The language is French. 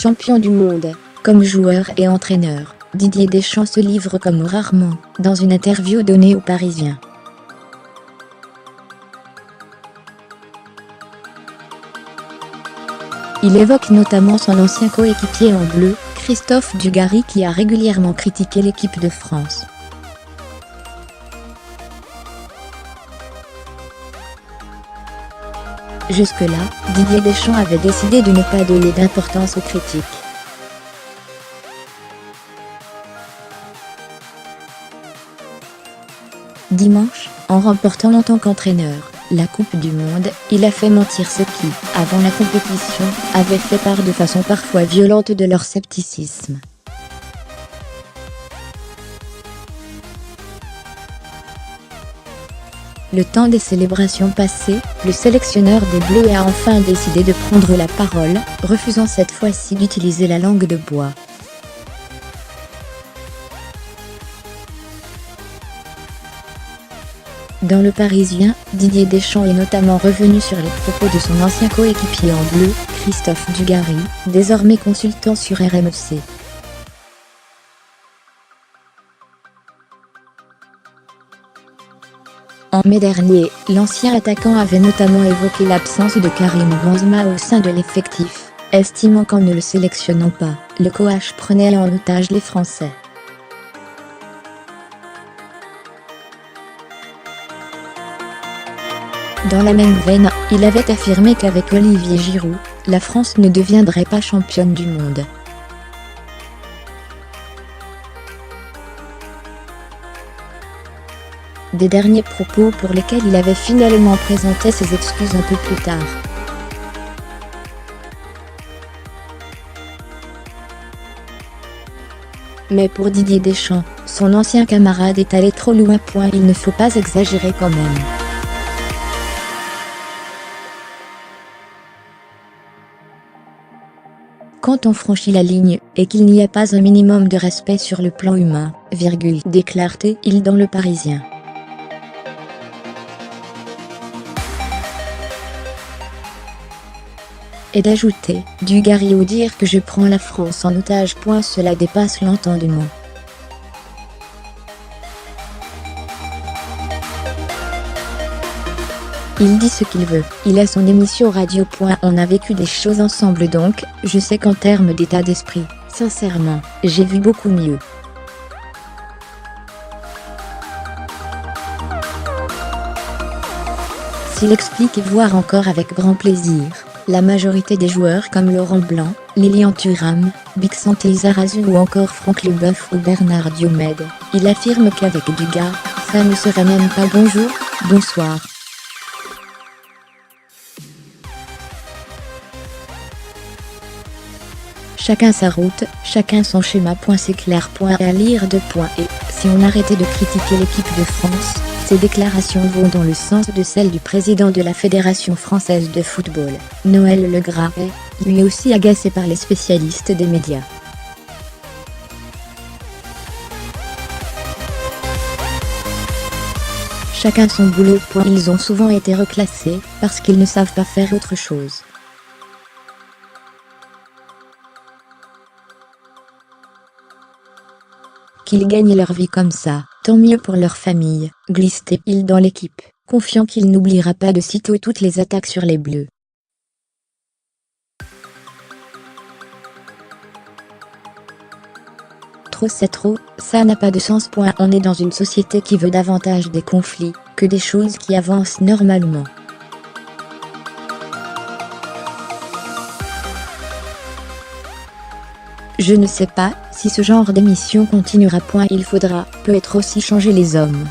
champion du monde. Comme joueur et entraîneur, Didier Deschamps se livre comme rarement, dans une interview donnée aux Parisiens. Il évoque notamment son ancien coéquipier en bleu, Christophe Dugarry, qui a régulièrement critiqué l'équipe de France. Jusque-là, Didier Deschamps avait décidé de ne pas donner d'importance aux critiques. Dimanche, en remportant en tant qu'entraîneur la Coupe du Monde, il a fait mentir ceux qui, avant la compétition, avaient fait part de façon parfois violente de leur scepticisme. Le temps des célébrations passées, le sélectionneur des Bleus a enfin décidé de prendre la parole, refusant cette fois-ci d'utiliser la langue de bois. Dans Le Parisien, Didier Deschamps est notamment revenu sur les propos de son ancien coéquipier en bleu, Christophe Dugarry, désormais consultant sur RMC. En mai dernier, l'ancien attaquant avait notamment évoqué l'absence de Karim Benzema au sein de l'effectif, estimant qu'en ne le sélectionnant pas, le coach prenait en otage les Français. Dans la même veine, il avait affirmé qu'avec Olivier Giroud, la France ne deviendrait pas championne du monde. Des derniers propos pour lesquels il avait finalement présenté ses excuses un peu plus tard. Mais pour Didier Deschamps, son ancien camarade est allé trop loin. Il ne faut pas exagérer quand même. Quand on franchit la ligne, et qu'il n'y a pas un minimum de respect sur le plan humain, déclare-t-il dans Le Parisien. Et d'ajouter, Dugarry ou dire que je prends la France en otage. Cela dépasse l'entendement. Il dit ce qu'il veut, il a son émission radio. On a vécu des choses ensemble, donc, je sais qu'en termes d'état d'esprit, sincèrement, j'ai vu beaucoup mieux. S'il explique et voire encore avec grand plaisir, la majorité des joueurs comme Laurent Blanc, Lilian Thuram, Bixente Lizarazu ou encore Franck Leboeuf ou Bernard Diomède, il affirme qu'avec Dugarry, ça ne serait même pas bonjour, bonsoir. Chacun sa route, chacun son schéma. C'est clair. À lire de et si on arrêtait de critiquer l'équipe de France, ces déclarations vont dans le sens de celles du président de la Fédération française de football, Noël Le Graët, lui aussi agacé par les spécialistes des médias. Chacun son boulot. Ils ont souvent été reclassés, parce qu'ils ne savent pas faire autre chose. Qu'ils gagnent leur vie comme ça, tant mieux pour leur famille, glisse-t-il dans l'équipe, confiant qu'il n'oubliera pas de sitôt toutes les attaques sur les Bleus. Trop c'est trop, ça n'a pas de sens. On est dans une société qui veut davantage des conflits, que des choses qui avancent normalement. Je ne sais pas si ce genre d'émission continuera. Il faudra, peut-être aussi changer les hommes.